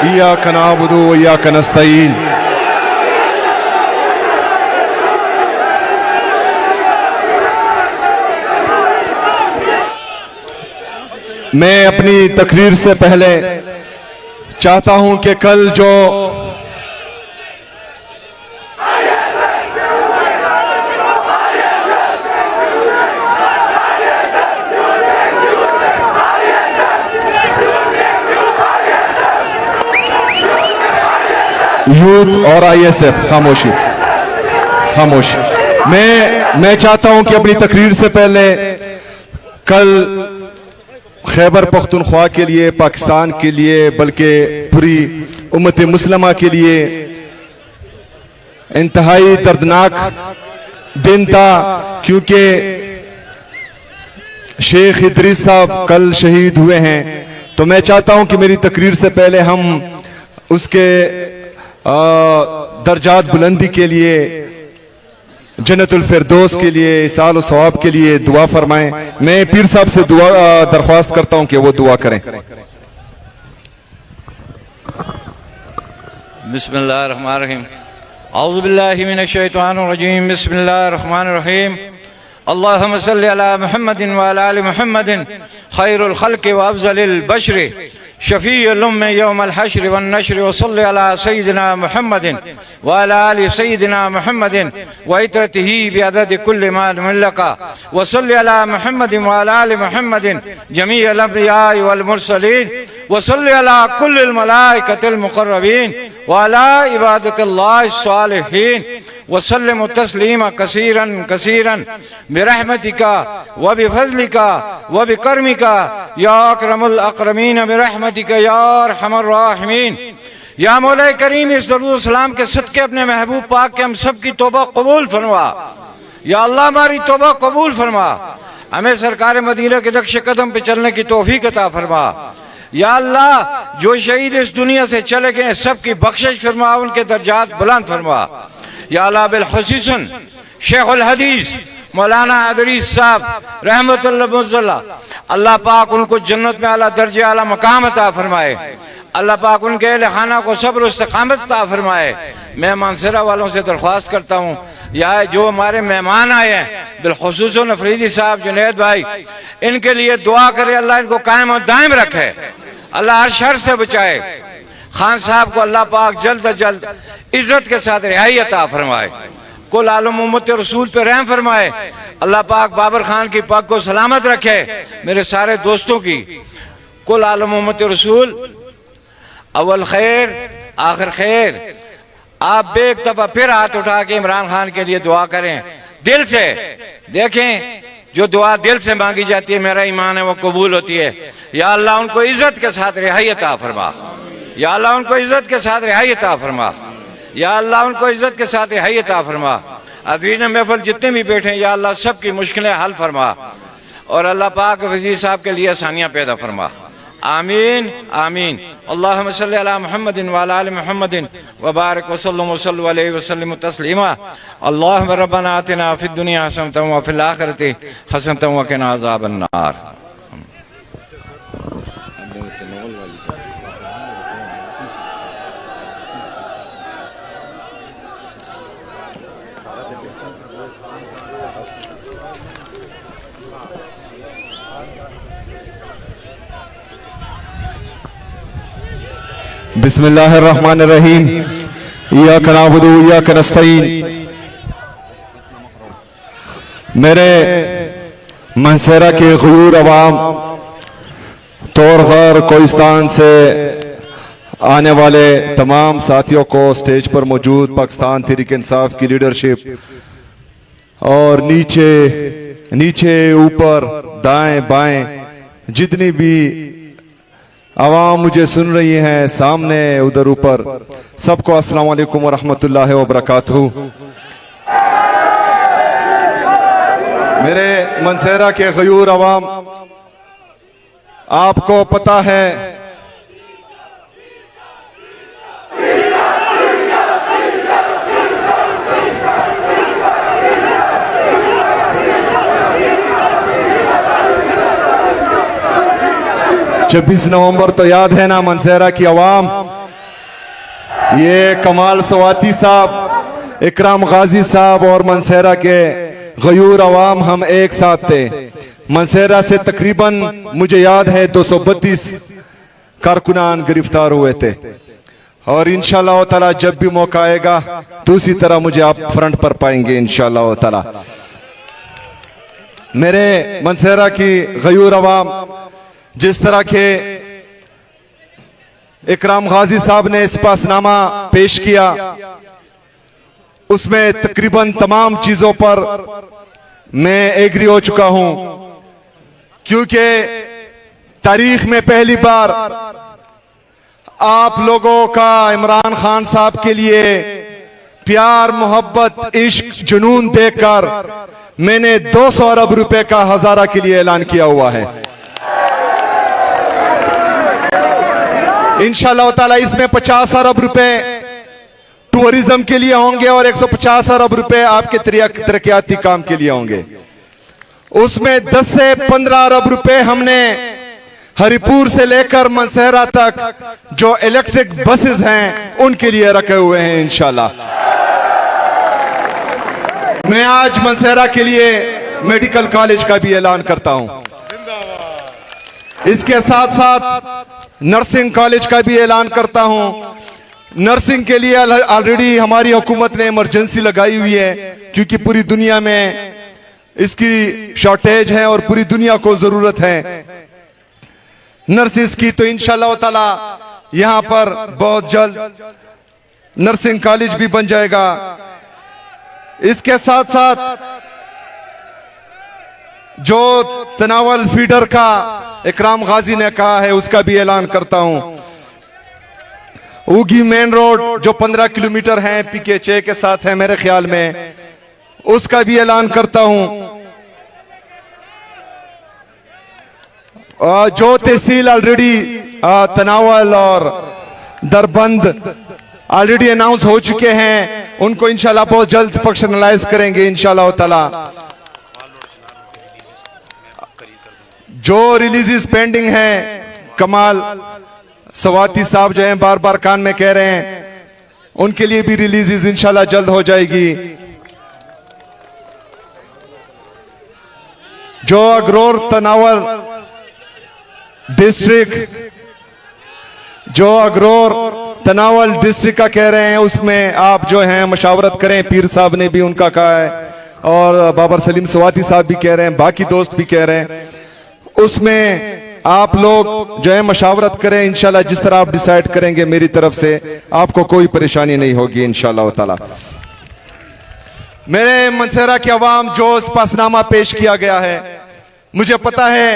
इय्याका नअबुदु व इय्याका नस्तईन। मैं अपनी तकरीर से पहले चाहता हूं कि कल जो यूथ और आईएसएफ खामोशी खामोशी। मैं चाहता हूं कि अपनी तकरीर से पहले कल खैबर पख्तूनख्वा के लिए, पाकिस्तान के लिए, बल्कि पूरी उम्मत मुस्लिमा के लिए इंतहाई दर्दनाक दिन था, क्योंकि शेख इदरीस साहब कल शहीद हुए हैं। तो मैं चाहता हूं कि मेरी तकरीर से पहले हम उसके दर्जात बुलंदी के लिए, जन्नतुल फिरदौस के लिए, इसाल और सवाब के लिए दुआ फरमाएं। मैं पीर साहब से दुआ दरख्वास्त करता हूं कि वो दुआ करें। बिस्मिल्लाहिर्रहमानिर्रहीम। औज़ु बिल्लाहि मिनश शैतानिर रजीम। बिस्मिल्लाहिर्रहमानिर रहीम। अल्लाहुम्मा सल्लि अला मुहम्मदिन व अला आलि मुहम्मदिन खैरुल खल्क़ि व अफ़ज़लिल बशरि शफ़ीउल उम्म यौमल हश्र वन नश्र व सल्लि अला सय्यिदिना मुहम्मदिन व अला आलि सय्यिदिना मुहम्मदिन व इतरतिही बिअददि कुल्लि मा लका व सल्लि अला मुहम्मदिन व अला आलि मुहम्मदिन जमीअल अंबिया'i वल मुरसलीन व सल्लि अला कुल्लिल मलाइकतिल मुक़र्रबीन व अला इबादतिल्लाहिस सालिहीन वसल्लिम तस्लीमा कसीरन कसीरन बिरहमतिका व बिफज़लिका व बिकर्मिका या अकरमुल अकरमीन बिरहमतिका या अरहमर राहिमीन। या मौला करीम, इस दरूद सलाम के सदके अपने महबूब पाक के हम सब की तौबा कबूल फरमा। या अल्लाह हमारी तौबा कबूल फरमा, हमें सरकार मदीना के नक्श कदम पे चलने की तौफीक अता फरमा। या अल्लाह, जो शहीद इस दुनिया से चले गए सबकी बख्शिश फरमा, उनके दर्जात बुलंद फरमा। या अल्लाह बिलखुसूसन शेखुल हदीस मौलाना इदरीस साहब रहमतुल्लाह मुज़ल्ला, अल्लाह पाक उनको जन्नत में आला दर्जे आला मकाम अता फरमाए। अल्लाह पाक उनके अहले खाना को सब्र इस्तिकामत अता फरमाए। मैं मानसरा वालों से दरख्वास्त करता हूँ, या जो हमारे मेहमान आए हैं बिलखुसूसन अफरीदी साहब, जुनैद भाई, इनके लिए दुआ करे, अल्लाह इनको कायम और दायम रखे, अल्लाह हर शर से बचाए। खान साहब को अल्लाह पाक जल्द अज जल्द इज्जत के साथ रिहाई अता फरमाए। कुल आलम उम्मत रसूल पे रहम फरमाए। अल्लाह पाक बाबर खान की पग को सलामत रखे, मेरे सारे दोस्तों की। कुल आलम उम्मत रसूल अव्वल खैर आखिर खैर। आप एक दफा फिर हाथ उठा के इमरान खान के लिए दुआ करें, दिल से। देखें, जो दुआ दिल से मांगी जाती है, मेरा ईमान है, वो कबूल होती है। या अल्लाह उनको इज्जत के साथ रिहाई अता फरमा। या अल्लाह उनको इज्जत के साथ रिहाई अता फरमा। या अल्लाह उनको इज्जत के साथ रिहाई अता फरमा। अज़ीज़ महफ़िल जितने भी बैठे हैं, या अल्लाह सबकी मुश्किलें हल फरमा, और अल्लाह पाक वज़ीर साहब के लिए आसानियाँ पैदा फरमा। आमीन आमीन। अल्लाहुम्मा सल्लि अला मुहम्मदिन व अला आलि मुहम्मदिन व बारिक व सल्लल्लाहु अलैहि वसल्लम तस्लीमा। अल्लाहुम्मा रब्बना आतिना फिद दुनिया हसनतन व फिल आखिरति हसनतन व क़िना अज़ाबन नार। बिस्मिल्लाहिर्रहमानिर्रहीम। इय्याका नअबुदु व इय्याका नस्तईन। मेरे मनसेरा के गयूर अवाम, तौरगर कोहिस्तान से आने वाले तमाम साथियों को, स्टेज पर मौजूद पाकिस्तान तहरीक इंसाफ की लीडरशिप, और नीचे ऊपर दाएं बाएं जितनी भी आवाम मुझे सुन रही हैं, सामने उधर ऊपर, सबको अस्सलाम वालेकुम व रहमतुल्लाहि व बरकातहू। मेरे मनसेरा के गयूर अवाम, आपको पता है छब्बीस नवंबर तो याद है ना, मनसेरा की आवाम ये कमाल सवाती साहब, इकराम गाजी साहब और मनसेरा के गयूर अवाम हम एक साथ थे। मनसेरा से तकरीबन मुझे याद है 232 कारकुनान गिरफ्तार हुए थे और इंशाअल्लाह ताला जब भी मौका आएगा तो उसी तरह मुझे आप फ्रंट पर पाएंगे इंशाअल्लाह ताला। मेरे मनसेरा की गयूर अवाम, जिस तरह के इकराम गाजी साहब ने इस्पासनामा पेश किया उसमें तकरीबन तमाम चीजों पर मैं एग्री हो चुका हूं, क्योंकि तारीख में पहली बार आप लोगों का इमरान खान साहब के लिए प्यार, मोहब्बत, इश्क, जुनून देखकर मैंने 200 अरब रुपए का हजारा के लिए ऐलान किया हुआ है। इंशाअल्लाह ताला इसमें 50 अरब रुपए टूरिज्म के लिए होंगे और 150 अरब रुपए आपके तरक्याती काम के लिए होंगे। उसमें 10 से 15 अरब रुपए हमने हरिपुर से लेकर मनसेरा तक जो इलेक्ट्रिक बसेस हैं उनके लिए रखे हुए हैं इंशाअल्लाह। मैं आज मनसेरा के लिए मेडिकल कॉलेज का भी ऐलान करता हूं। इसके साथ साथ नर्सिंग कॉलेज का भी ऐलान करता हूं। नर्सिंग के लिए ऑलरेडी हमारी हुकूमत ने इमरजेंसी लगाई हुई है, क्योंकि पूरी दुनिया में इसकी शॉर्टेज है और पूरी दुनिया को जरूरत है नर्सिस की। तो इंशाअल्लाह ताला यहां पर बहुत जल्द नर्सिंग कॉलेज भी बन जाएगा। इसके साथ साथ जो तनावल फीडर का इकराम गाजी ने कहा है उसका भी ऐलान करता हूं। उगी मेन रोड जो 15 किलोमीटर है PK6 के साथ है मेरे ख्याल में, उसका भी ऐलान करता हूं। जो तहसील ऑलरेडी तनावल और दरबंद ऑलरेडी अनाउंस हो चुके हैं, उनको इंशाल्लाह बहुत जल्द फंक्शनलाइज करेंगे इंशाल्लाह ताला। जो रिलीजेस पेंडिंग है, कमाल सवाती साहब जो हैं बार बार कान में कह रहे हैं, उनके लिए भी रिलीजेस इंशाल्लाह जल्द हो जाएगी। जो अगरोर तनावल डिस्ट्रिक्ट, जो अगरोर तनावल डिस्ट्रिक्ट का कह रहे हैं, उसमें आप जो हैं मशावरत करें। पीर साहब ने भी उनका कहा है और बाबर सलीम सवाती साहब भी कह रहे हैं, बाकी दोस्त भी कह रहे हैं। उसमें आप लोग जो है मशावरत करें इंशाल्लाह। जिस तरह आप डिसाइड करेंगे मेरी तरफ से आपको कोई परेशानी नहीं होगी इंशाल्लाह ताला। मेरे मनसेरा की आवाम, जो इस्पासनामा पेश किया गया है, मुझे पता है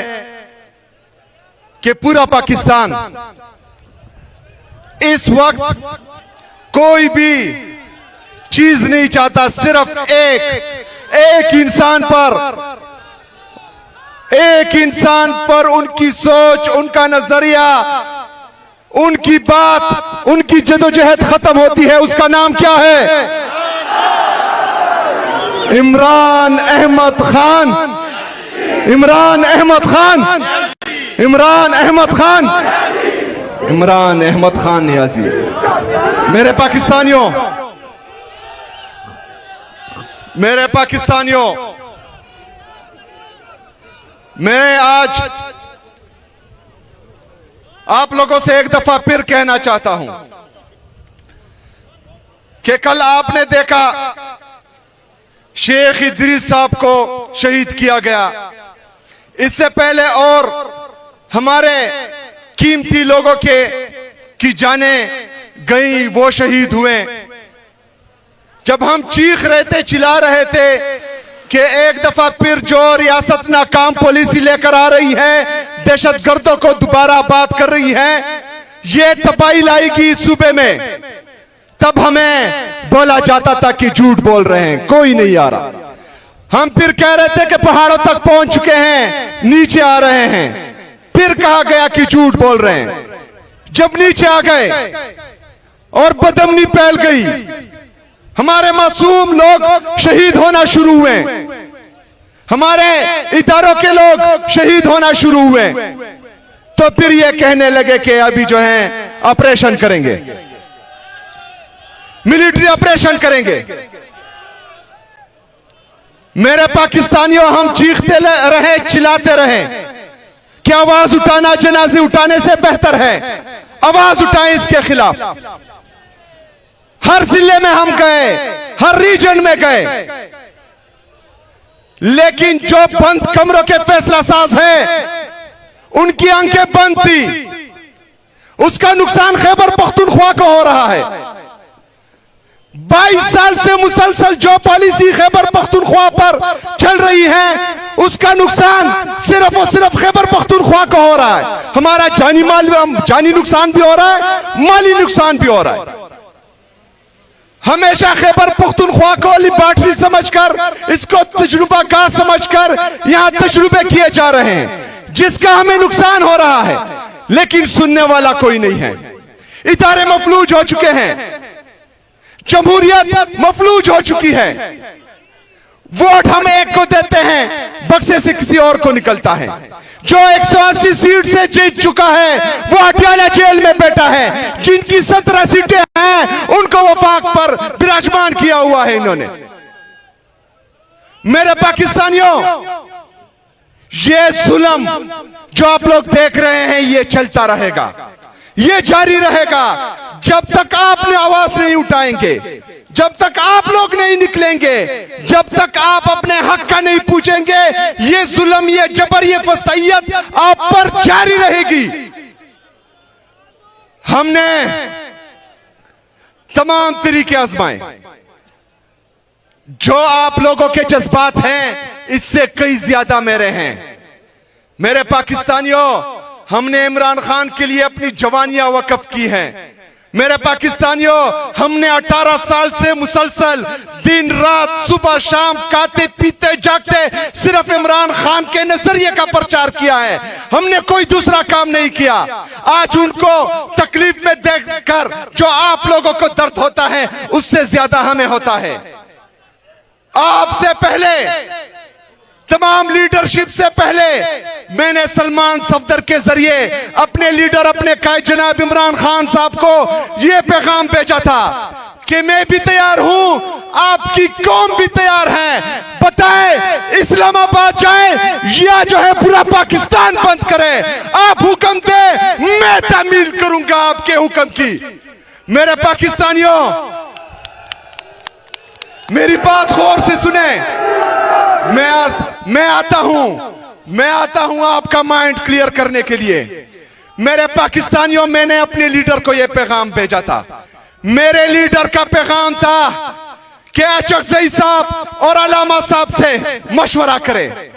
कि पूरा पाकिस्तान इस वक्त कोई भी चीज नहीं चाहता, सिर्फ एक इंसान पर उनकी सोच, उनका नजरिया, उनकी बात, उनकी जदोजहद खत्म होती है। उसका नाम क्या है? इमरान अहमद खान। इमरान अहमद खान। इमरान अहमद खान। इमरान अहमद खान नियाजी। मेरे पाकिस्तानियों, मैं आज आप लोगों से एक दफा फिर कहना चाहता हूं कि कल आपने देखा शेख इदरीस साहब को शहीद किया गया। इससे पहले और हमारे कीमती लोगों की जानें गई, वो शहीद हुए। जब हम चीख रहे थे, चिल्ला रहे थे कि एक दफा फिर जो रियासत नाकाम पॉलिसी लेकर आ रही है, दहशतगर्दों को दोबारा बात कर रही है, ये तबाही लाएगी इस सूबे में, तब हमें बोला जाता था कि झूठ बोल रहे हैं, कोई नहीं आ रहा। हम फिर कह रहे थे कि पहाड़ों तक पहुंच चुके हैं, नीचे आ रहे हैं, फिर कहा गया कि झूठ बोल रहे हैं। जब नीचे आ गए और बदअमनी फैल गई, हमारे मासूम लोग शहीद होना शुरू हुए, हमारे इदारों के लोग शहीद होना शुरू हुए, तो फिर ये कहने लगे कि अभी जो है ऑपरेशन करेंगे। मिलिट्री ऑपरेशन करेंगे। मेरे पाकिस्तानियों, हम चीखते रहे, चिल्लाते रहे कि आवाज उठाना जनाजे उठाने से बेहतर है। आवाज उठाएं इसके खिलाफ। हर जिले में हम गए, हर रीजन में गए, लेकिन जो बंद कमरों के फैसला साज हैं, उनकी आंखें बंद थी। उसका नुकसान खैबर पख्तूनख्वा को हो रहा है। 22 साल से मुसलसल जो पॉलिसी खैबर पख्तूनख्वा पर चल रही है, उसका नुकसान सिर्फ और सिर्फ खैबर पख्तूनख्वा को हो रहा है। हमारा जानी नुकसान भी हो रहा है, माली नुकसान भी हो रहा है। हमेशा खैबर पख्तूनख्वा को लिबर्टी समझकर, इसको तजुर्बा का समझकर यहां तजुर्बे किए जा रहे हैं, जिसका हमें नुकसान हो रहा है, लेकिन सुनने वाला कोई नहीं है। इदारे मफलूज हो चुके हैं, जमहूरियत मफलूज हो चुकी है। वोट हम एक को देते हैं, बक्से से किसी और को निकलता है। जो 180 सीट से जीत चुका है वो अटियाला जेल में बैठा है। जिनकी 17 सीटें हैं उनको वफाक पर विराजमान किया हुआ है इन्होंने। मेरे पाकिस्तानियों, ये जुल्म जो आप लोग देख रहे हैं, ये चलता रहेगा, ये जारी रहेगा जब तक आपने आवाज नहीं उठाएंगे, जब तक आप लोग नहीं निकलेंगे, जब तक आप अपने हक का नहीं पूछेंगे। ये जुल्म, ये जबर, ये फस्तैयत आप पर जारी रहेगी। हमने तमाम तरीके आजमाए। जो आप लोगों के जज्बात हैं, इससे कई ज्यादा मेरे हैं। मेरे पाकिस्तानियों, हमने इमरान खान के लिए अपनी जवानियां वक्फ की हैं। मेरे पाकिस्तानियों, हमने 18 साल से मुसलसल दिन रात सुबह शाम खाते पीते जागते सिर्फ इमरान खान के नजरिए का प्रचार किया है। हमने कोई दूसरा काम नहीं किया। आज उनको तकलीफ में देखकर जो आप लोगों को दर्द होता है, उससे ज्यादा हमें होता है। आपसे पहले, तमाम लीडरशिप से पहले, मैंने सलमान सफदर के जरिए अपने लीडर, अपने कायद जनाब इमरान खान साहब को यह पैगाम भेजा था कि मैं भी तैयार हूं, आपकी कौम भी तैयार है। बताएं, इस्लामाबाद जाए या जो है पूरा पाकिस्तान बंद करे, आप हुक्म दे, मैं तामील करूंगा आपके हुक्म की। मेरे पाकिस्तानियों, मेरी बात गौर से सुने। मैं आता हूं आपका माइंड क्लियर करने के लिए। मेरे पाकिस्तानियों, मैंने अपने लीडर को यह पैगाम भेजा था। मेरे लीडर का पैगाम था कि अचकजई साहब और अलामा साहब से मशवरा करें।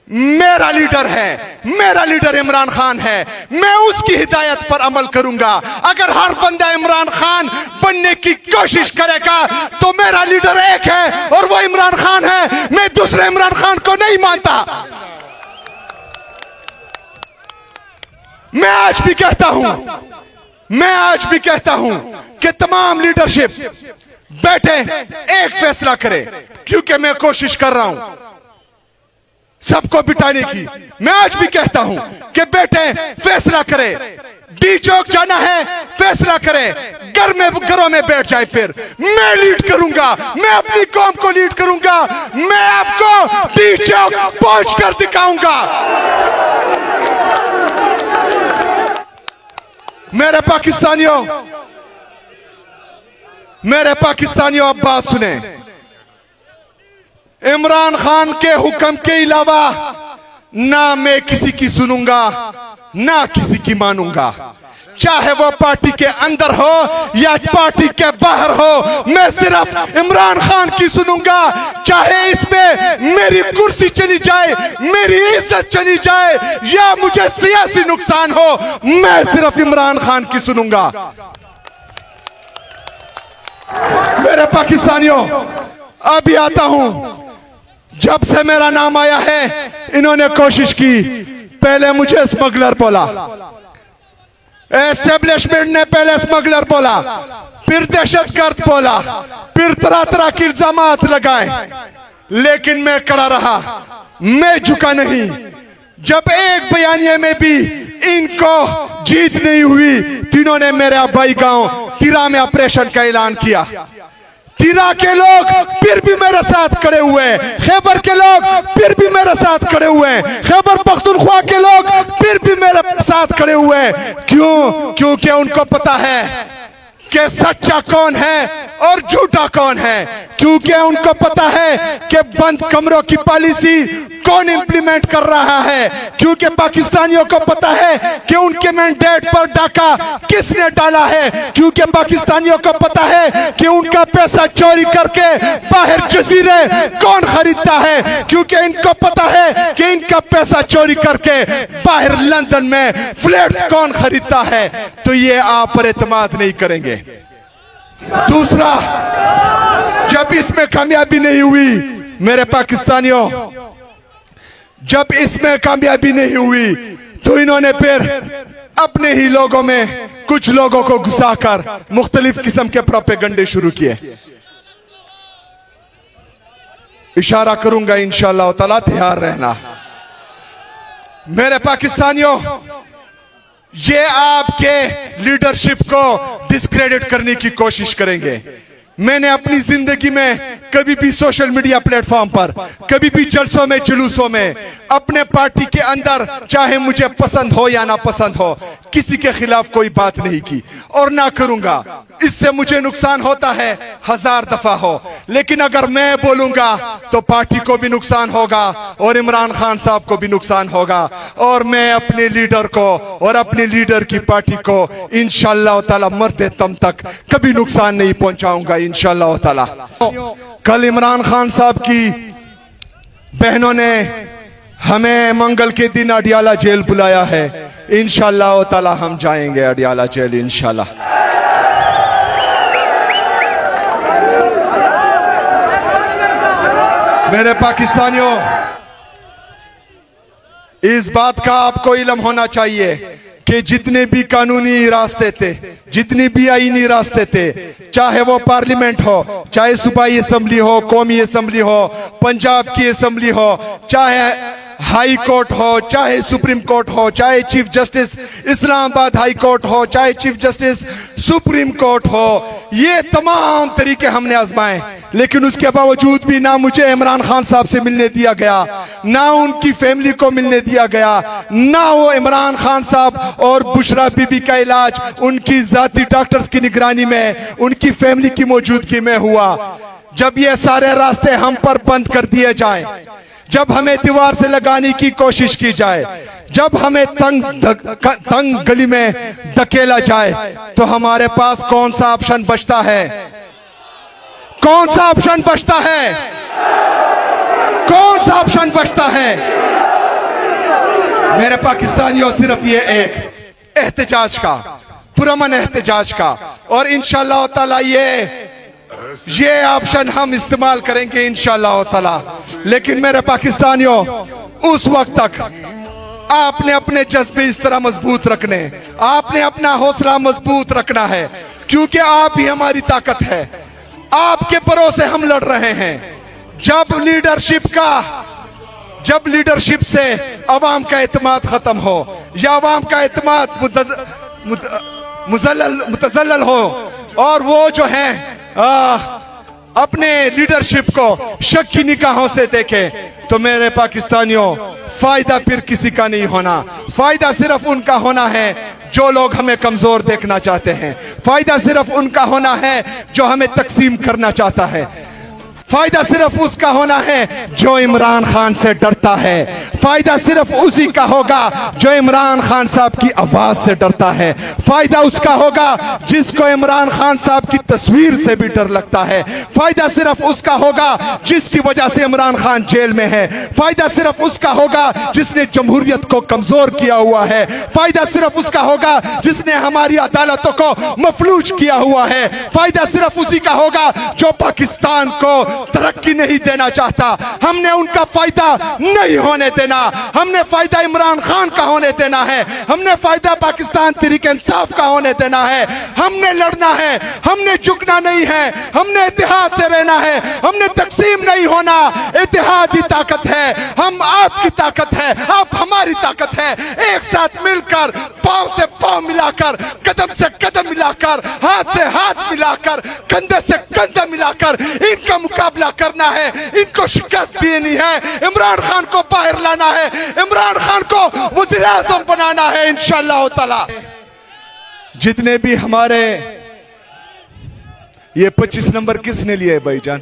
मेरा लीडर है, मेरा लीडर इमरान खान है, मैं उसकी हिदायत पर अमल करूंगा। अगर हर बंदा इमरान खान बनने की कोशिश करेगा तो मेरा लीडर एक है और वो इमरान खान है। मैं दूसरे इमरान खान को नहीं मानता। मैं आज भी कहता हूं कि तमाम लीडरशिप बैठे, एक फैसला करे, क्योंकि मैं कोशिश कर रहा हूं सबको बिठाने की। मैं आज भी कहता हूं कि बेटे फैसला करे, डी चौक जाना है, फैसला करे, घरों में बैठ जाए। फिर मैं लीड करूंगा, मैं अपनी कौम को लीड करूंगा, मैं आपको डी चौक पहुंचकर दिखाऊंगा। मेरे पाकिस्तानियों, अब बात सुने। इमरान खान के हुक्म के अलावा ना मैं किसी की सुनूंगा, ना किसी की मानूंगा। चाहे वो पार्टी के अंदर हो या पार्टी के बाहर हो, मैं सिर्फ इमरान खान की सुनूंगा। चाहे इसमें मेरी कुर्सी चली जाए, मेरी इज्जत चली जाए या मुझे सियासी नुकसान हो, मैं सिर्फ इमरान खान की सुनूंगा। मेरे पाकिस्तानियों, अभी आता हूं। जब से मेरा नाम आया है, इन्होंने कोशिश की। पहले मुझे स्मगलर बोला, एस्टेब्लिशमेंट ने पहले स्मगलर बोला, फिर दहशतगर्द बोला, फिर तरह तरह के इल्जामात लगाए, लेकिन मैं खड़ा रहा, मैं झुका नहीं। जब एक बयानिए में भी इनको जीत नहीं हुई, तीनों ने मेरे आबाई गांव तिरा में ऑपरेशन का ऐलान किया। तिरा के लोग फिर भी मेरे साथ खड़े हुए हैं, खैबर के लोग फिर भी मेरे साथ खड़े हुए हैं, खैबर पख्तूनख्वा के लोग फिर भी मेरे साथ खड़े हुए हैं। क्यों? क्योंकि उनको पता है कि सच्चा कौन है और झूठा कौन है, क्योंकि उनको पता है कि बंद कमरों की पॉलिसी कौन इंप्लीमेंट कर रहा है, क्योंकि पाकिस्तानियों को पता है कि उनके मैंडेट पर डाका किसने डाला है, क्योंकि पाकिस्तानियों को पता है कि उनका पैसा चोरी करके बाहर जजीरे कौन खरीदता है, क्योंकि इनको पता है कि इनका पैसा चोरी करके बाहर लंदन में फ्लैट्स कौन खरीदता है। तो ये आप पर एतमाद नहीं करेंगे। दूसरा, जब इसमें कामयाबी नहीं हुई मेरे पाकिस्तानियों, जब इसमें कामयाबी नहीं हुई तो इन्होंने फिर अपने ही लोगों में कुछ लोगों को घुसाकर मुख्तलिफ किस्म के प्रोपेगंडे शुरू किए। इशारा करूंगा इंशाअल्लाह ताला, तैयार रहना। मेरे पाकिस्तानियों, ये आपके लीडरशिप को डिस्क्रेडिट करने की कोशिश करेंगे। मैंने अपनी जिंदगी में कभी भी सोशल मीडिया प्लेटफॉर्म पर, कभी भी जलसों में जुलूसों में अपने पार्टी के अंदर, चाहे मुझे पसंद हो या ना पसंद हो, किसी के खिलाफ कोई बात नहीं की और ना करूंगा। इससे मुझे नुकसान होता है 1000 दफा हो, लेकिन अगर मैं बोलूंगा तो पार्टी को भी नुकसान होगा और इमरान खान साहब को भी नुकसान होगा, और मैं अपने लीडर को और अपने लीडर की पार्टी को इंशाअल्लाह ताला मरते दम तक कभी नुकसान नहीं पहुंचाऊंगा इंशाअल्लाह ताला। कल इमरान खान साहब की बहनों ने हमें मंगल के दिन अडियाला जेल बुलाया है। इंशाअल्लाह ताला हम जाएंगे अडियाला जेल इंशाअल्लाह। मेरे पाकिस्तानियों, इस बात का आपको इल्म होना चाहिए कि जितने भी कानूनी रास्ते थे, जितनी भी आईनी रास्ते थे, चाहे वो पार्लियामेंट हो, चाहे सूबाई असम्बली हो, कौमी असम्बली हो, पंजाब की असम्बली हो, चाहे हाई कोर्ट हो, चाहे सुप्रीम कोर्ट हो, चाहे chief justice Islamabad high court हो, चाहे चीफ जस्टिस सुप्रीम कोर्ट हो, ये तमाम तरीके हमने आजमाए, लेकिन उसके बावजूद भी ना मुझे इमरान खान साहब से मिलने दिया गया, ना उनकी फैमिली को मिलने दिया गया, ना वो इमरान खान साहब और बुशरा बीबी का इलाज उनकी जाती डॉक्टर्स की निगरानी में, उनकी फैमिली की मौजूदगी में हुआ। जब ये सारे रास्ते हम पर बंद कर दिए जाए, जब हमें दीवार से लगाने की कोशिश की जाए, जब हमें तंग गली में धकेला जाए, तो हमारे पास कौन सा ऑप्शन बचता है? कौन सा ऑप्शन बचता है? कौन सा ऑप्शन बचता है? मेरे पाकिस्तानियों, सिर्फ ये एक एहतजाज का, पुरअमन एहतजाज का, और इंशाअल्लाह ताला ये ऑप्शन हम इस्तेमाल करेंगे इंशाअल्लाह ताला। लेकिन मेरे पाकिस्तानियों, उस वक्त तक आपने अपने जज्बे इस तरह मजबूत रखने, आपने अपना हौसला मजबूत रखना है, क्योंकि आप ही हमारी ताकत है। आपके भरोसे हम लड़ रहे हैं। जब लीडरशिप से अवाम का एतमाद खत्म हो, या अवाम का एतमाद मुतजल्लल हो, और वो जो है अपने लीडरशिप को शक की निगाहों से देखे, तो मेरे पाकिस्तानियों, फायदा फिर किसी का नहीं होना। फायदा सिर्फ उनका होना है जो लोग हमें कमजोर देखना चाहते हैं। फायदा सिर्फ उनका होना है जो हमें तकसीम करना चाहता है। फायदा सिर्फ उसका होना है जो इमरान खान से डरता है। फायदा सिर्फ उसी का होगा जो इमरान खान साहब की आवाज से डरता है। फायदा उसका होगा जिसको इमरान खान साहब की तस्वीर से भी डर लगता है। फायदा सिर्फ उसका होगा जिसकी वजह से इमरान खान जेल में है। फायदा सिर्फ उसका होगा जिसने जमहूरियत को कमजोर किया हुआ है। फायदा सिर्फ उसका होगा जिसने हमारी अदालतों को मफलूज किया हुआ है। फायदा सिर्फ उसी का होगा जो पाकिस्तान को तरक्की नहीं देना चाहता। हमने उनका फायदा नहीं होने देना। हमने फायदा इमरान खान का होने देना है। हमने फायदा पाकिस्तान तहरीक इंसाफ का होने देना है। हमने लड़ना है, हमने झुकना नहीं है। हमने इत्तेहाद से रहना है, हमने तकसीम नहीं होना। इत्तेहाद ही ताकत है। हम आपकी ताकत है, आप हमारी ताकत है। एक साथ मिलकर पांव से पांव मिलाकर, कदम से कदम मिलाकर, हाथ से हाथ मिलाकर, कंधे से कंधा मिलाकर इनका मुकाबला करना है, इनको शिकस्त देनी है, इमरान खान को बाहर लाना है, इमरान खान को वज़ीर आज़म बनाना है इंशाअल्लाह ताला। जितने भी हमारे ये 25 नंबर किसने लिए है भाईजान?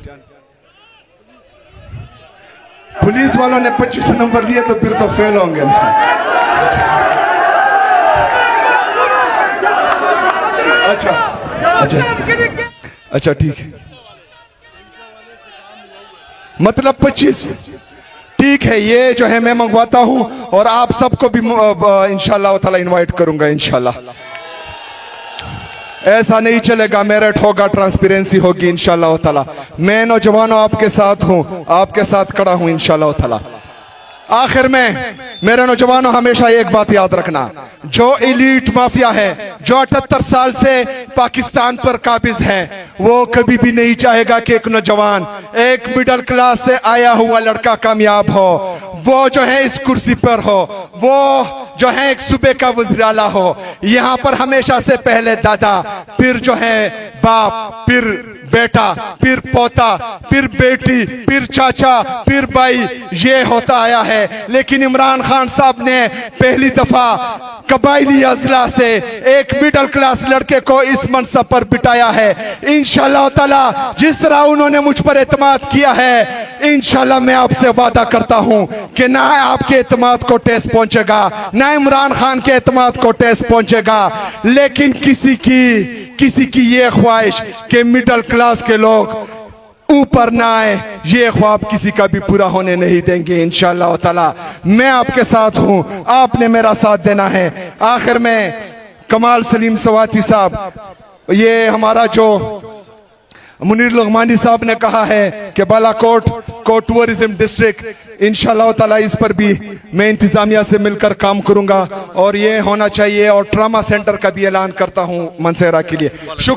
पुलिस वालों ने 25 नंबर लिए तो फिर तो फेल होंगे ना। अच्छा अच्छा अच्छा ठीक है, मतलब 25 ठीक है। ये जो है मैं मंगवाता हूं और आप सबको भी इंशाअल्लाह ताला इनवाइट करूंगा इंशाअल्लाह। ऐसा नहीं चलेगा, मेरिट होगा, ट्रांसपेरेंसी होगी इंशाअल्लाह ताला। मैं नौजवानों आपके साथ हूं, आपके साथ खड़ा हूं इंशाअल्लाह ताला। आखिर में मेरे नौजवानों हमेशा एक बात याद रखना, जो एलीट माफिया है, जो 78 साल से पाकिस्तान पर काबिज है, वो कभी भी नहीं चाहेगा कि एक नौजवान, एक मिडिल क्लास से आया हुआ लड़का कामयाब हो, वो जो है इस कुर्सी पर हो, वो जो है एक सूबे का वज़ीर आला हो। यहाँ पर हमेशा से पहले दादा, फिर जो है बाप, फिर बेटा, फिर पोता, फिर बेटी, फिर चाचा, फिर भाई, ये होता आया है। लेकिन इमरान खान साहब ने पहली दफा कबाइली अजला से एक मिडिल क्लास लड़के को इस मनसब पर बिठाया है। इंशाअल्लाह ताला जिस तरह उन्होंने मुझ पर एतमाद किया है, इंशाअल्लाह मैं आपसे वादा करता हूं कि ना आपके एतमाद को ठेस पहुंचेगा, ना इमरान खान के एतमाद को ठेस पहुंचेगा। लेकिन किसी की ये ख्वाहिश कि मिडिल क्लास के लोग ऊपर ना आए, ये ख्वाब किसी का भी पूरा होने नहीं देंगे इंशाअल्लाह ताला। मैं आपके साथ हूं, आपने मेरा साथ देना है। आखिर में कमाल सलीम सवाती साहब, ये हमारा जो मुनीर लुघमानी साहब ने कहा है कि बालाकोट को टूरिज्म डिस्ट्रिक्ट, इंशाअल्लाह ताला इस पर भी मैं इंतजामिया से मिलकर काम करूंगा और ये होना चाहिए। और ट्रामा सेंटर का भी ऐलान करता हूं मनसेरा के लिए। शुक्र।